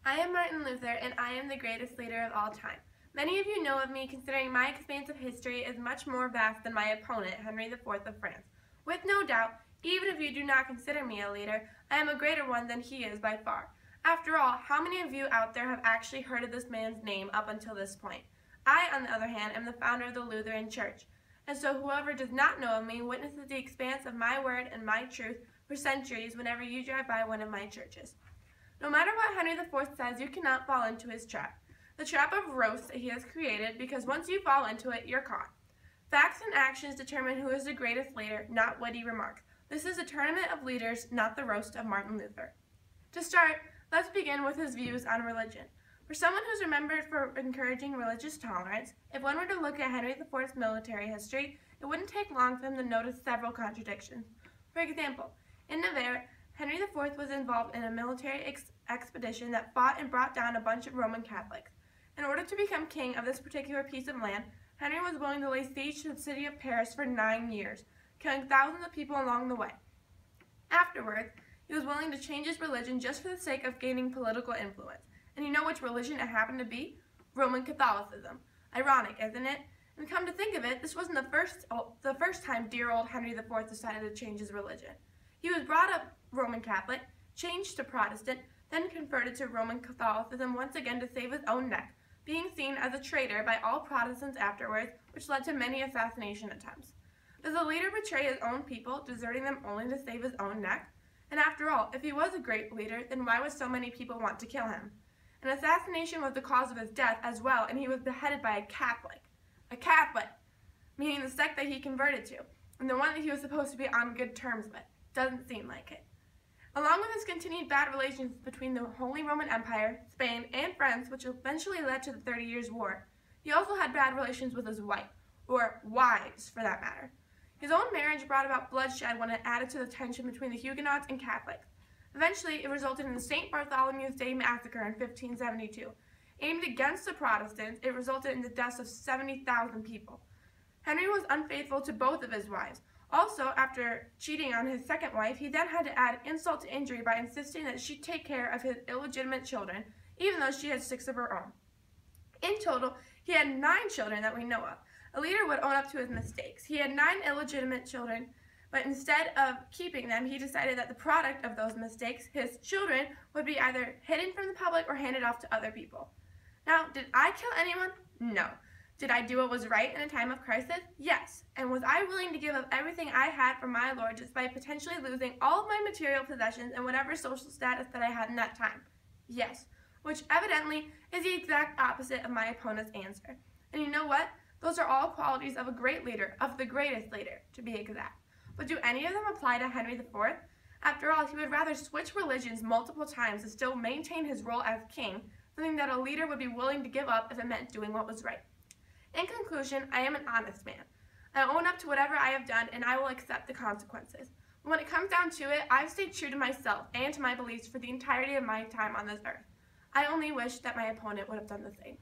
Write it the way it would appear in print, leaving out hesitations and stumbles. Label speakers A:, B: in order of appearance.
A: I am Martin Luther, and I am the greatest leader of all time. Many of you know of me considering my expansive history is much more vast than my opponent, Henry IV of France. With no doubt, even if you do not consider me a leader, I am a greater one than he is by far. After all, how many of you out there have actually heard of this man's name up until this point? I, on the other hand, am the founder of the Lutheran Church. And so whoever does not know of me witnesses the expanse of my word and my truth for centuries whenever you drive by one of my churches. No matter what Henry IV says, you cannot fall into his trap. The trap of roast that he has created, because once you fall into it, you're caught. Facts and actions determine who is the greatest leader, not witty remarks. This is a tournament of leaders, not the roast of Martin Luther. To start, let's begin with his views on religion. For someone who's remembered for encouraging religious tolerance, if one were to look at Henry IV's military history, it wouldn't take long for them to notice several contradictions. For example, in Navarre, Henry IV was involved in a military expedition that fought and brought down a bunch of Roman Catholics. In order to become king of this particular piece of land, Henry was willing to lay siege to the city of Paris for 9 years, killing thousands of people along the way. Afterwards, he was willing to change his religion just for the sake of gaining political influence. And you know which religion it happened to be? Roman Catholicism. Ironic, isn't it? And come to think of it, this wasn't the first time dear old Henry IV decided to change his religion. He was brought up Roman Catholic, changed to Protestant, then converted to Roman Catholicism once again to save his own neck, being seen as a traitor by all Protestants afterwards, which led to many assassination attempts. Does a leader betray his own people, deserting them only to save his own neck? And after all, if he was a great leader, then why would so many people want to kill him? An assassination was the cause of his death as well, and he was beheaded by a Catholic. A Catholic, meaning the sect that he converted to, and the one that he was supposed to be on good terms with. Doesn't seem like it. Along with his continued bad relations between the Holy Roman Empire, Spain, and France, which eventually led to the 30 Years' War, he also had bad relations with his wife, or wives for that matter. His own marriage brought about bloodshed when it added to the tension between the Huguenots and Catholics. Eventually, it resulted in the St. Bartholomew's Day Massacre in 1572. Aimed against the Protestants, it resulted in the deaths of 70,000 people. Henry was unfaithful to both of his wives. Also, after cheating on his second wife, he then had to add insult to injury by insisting that she take care of his illegitimate children, even though she had 6 of her own. In total, he had 9 children that we know of. A leader would own up to his mistakes. He had 9 illegitimate children, but instead of keeping them, he decided that the product of those mistakes, his children, would be either hidden from the public or handed off to other people. Now, did I kill anyone? No. Did I do what was right in a time of crisis? Yes. And was I willing to give up everything I had for my Lord despite potentially losing all of my material possessions and whatever social status that I had in that time? Yes. Which evidently is the exact opposite of my opponent's answer. And you know what? Those are all qualities of a great leader, of the greatest leader, to be exact. But do any of them apply to Henry IV? After all, he would rather switch religions multiple times to still maintain his role as king, something that a leader would be willing to give up if it meant doing what was right. In conclusion, I am an honest man. I own up to whatever I have done, and I will accept the consequences. But when it comes down to it, I've stayed true to myself and to my beliefs for the entirety of my time on this earth. I only wish that my opponent would have done the same.